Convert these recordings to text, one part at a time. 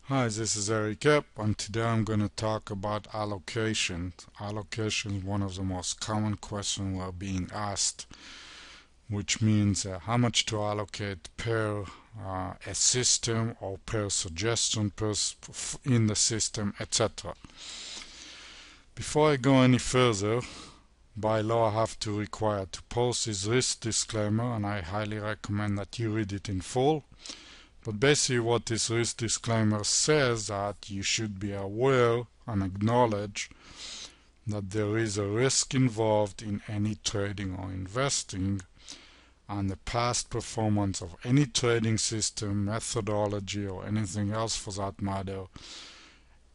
Hi, this is Erik Epp, and today I'm going to talk about allocation. Allocation is one of the most common questions we're being asked, which means how much to allocate per a system or per suggestion in the system, etc. Before I go any further, by law I have to require to post this risk disclaimer, and I highly recommend that you read it in full. But basically what this risk disclaimer says that you should be aware and acknowledge that there is a risk involved in any trading or investing, and the past performance of any trading system, methodology, or anything else for that matter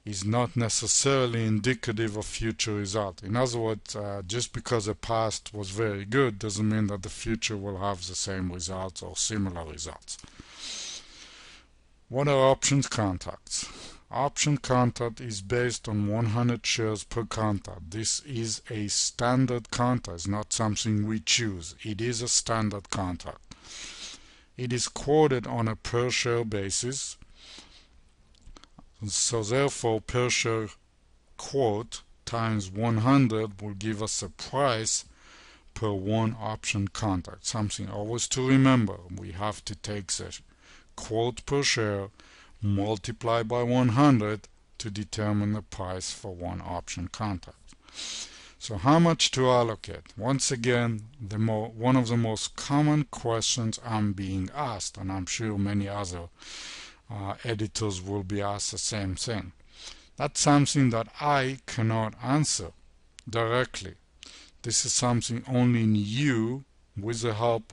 is not necessarily indicative of future results. In other words, just because the past was very good doesn't mean that the future will have the same results or similar results. What are options contracts? Option contract is based on 100 shares per contract. This is a standard contract. It's not something we choose. It is a standard contract. It is quoted on a per share basis. So therefore, per share quote times 100 will give us a price per one option contract. Something always to remember. We have to take the quote per share multiply by 100 to determine the price for one option contract. So how much to allocate? Once again, one of the most common questions I'm being asked, and I'm sure many other editors will be asked the same thing. That's something that I cannot answer directly. This is something only you, with the help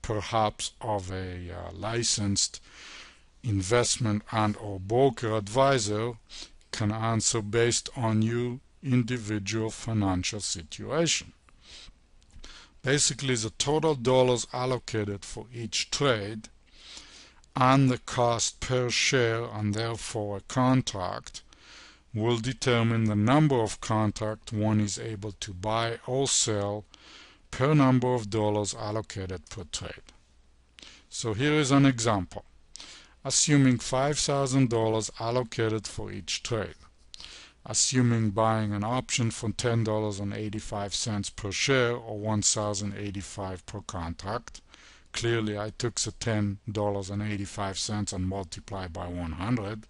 perhaps of a licensed investment and or broker advisor, can answer based on your individual financial situation. Basically, the total dollars allocated for each trade and the cost per share, and therefore a contract, will determine the number of contracts one is able to buy or sell per number of dollars allocated per trade. So here is an example. Assuming $5,000 allocated for each trade. Assuming buying an option for $10.85 per share or $1,085 per contract. Clearly I took the $10.85 and multiplied by 100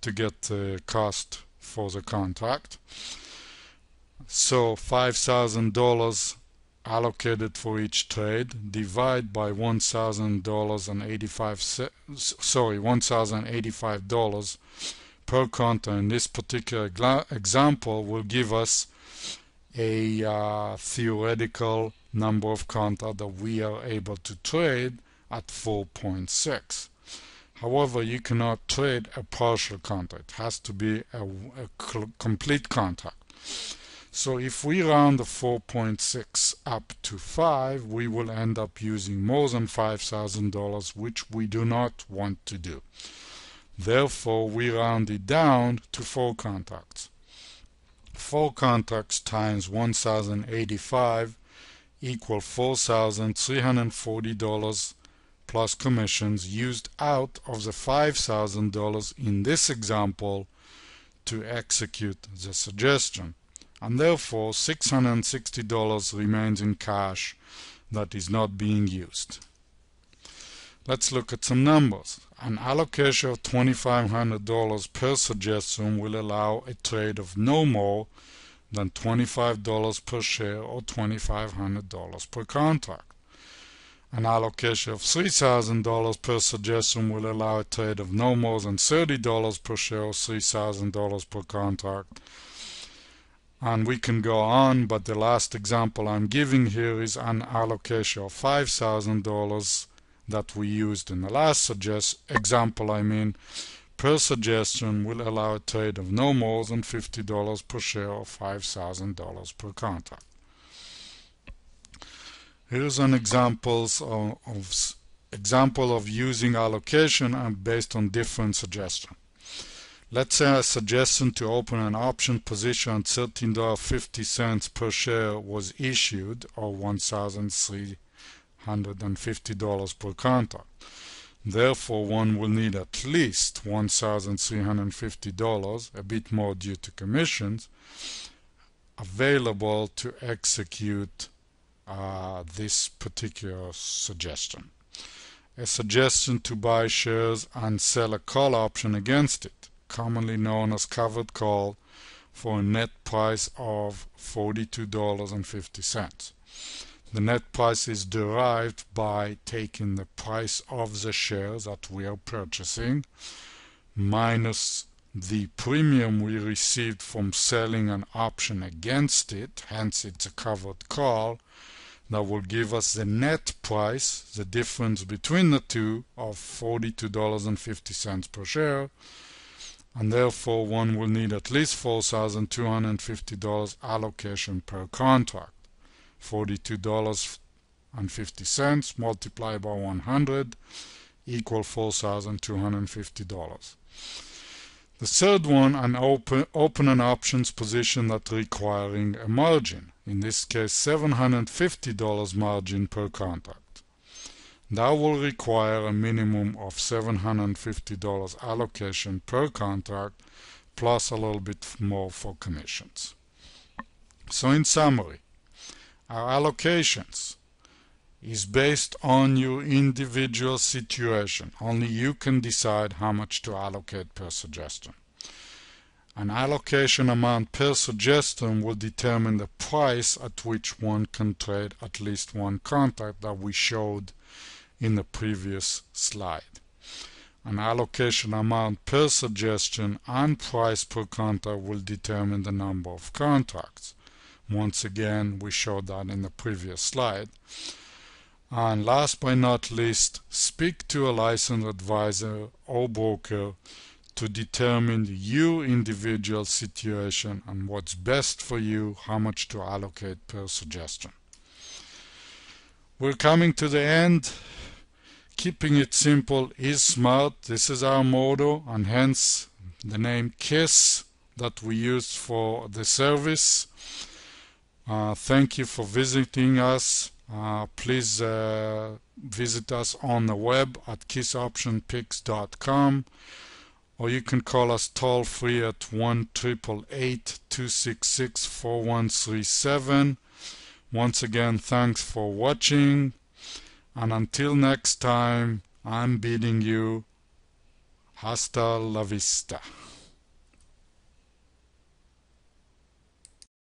to get the cost for the contract. So $5,000 allocated for each trade, divide by $1,085 per contract in this particular example will give us a theoretical number of contracts that we are able to trade at 4.6. However, you cannot trade a partial contract. It has to be a complete contract. So if we round the 4.6 up to 5, we will end up using more than $5,000, which we do not want to do. Therefore, we round it down to 4 contracts. 4 contracts times 1,085 equal $4,340 plus commissions used out of the $5,000 in this example to execute the suggestion. And therefore $660 remains in cash that is not being used. Let's look at some numbers. An allocation of $2,500 per suggestion will allow a trade of no more than $25 per share or $2,500 per contract. An allocation of $3,000 per suggestion will allow a trade of no more than $30 per share or $3,000 per contract. And we can go on, but the last example I'm giving here is an allocation of $5,000 that we used in the last example per suggestion will allow a trade of no more than $50 per share or $5,000 per contract. Here's an example of using allocation and based on different suggestions. Let's say a suggestion to open an option position at $13.50 per share was issued, or $1,350 per contract. Therefore, one will need at least $1,350, a bit more due to commissions, available to execute this particular suggestion. A suggestion to buy shares and sell a call option against it, commonly known as covered call, for a net price of $42.50. The net price is derived by taking the price of the shares that we are purchasing minus the premium we received from selling an option against it, hence it's a covered call. That will give us the net price, the difference between the two, of $42.50 per share, and therefore one will need at least $4,250 allocation per contract. $42.50 multiplied by 100 equal $4,250. The third one, an open an options position that requiring a margin, in this case $750 margin per contract. That will require a minimum of $750 allocation per contract plus a little bit more for commissions. So in summary, our allocations is based on your individual situation. Only you can decide how much to allocate per suggestion. An allocation amount per suggestion will determine the price at which one can trade at least one contract that we showed in the previous slide. An allocation amount per suggestion and price per contract will determine the number of contracts. Once again, we showed that in the previous slide. And last but not least, speak to a licensed advisor or broker to determine your individual situation and what's best for you, how much to allocate per suggestion. We're coming to the end. Keeping it simple is smart. This is our motto, and hence the name KISS that we use for the service. Thank you for visiting us. Please visit us on the web at kissoptionpicks.com, or you can call us toll free at 1-888-266-4137. Once again, thanks for watching, and until next time, I'm bidding you hasta la vista.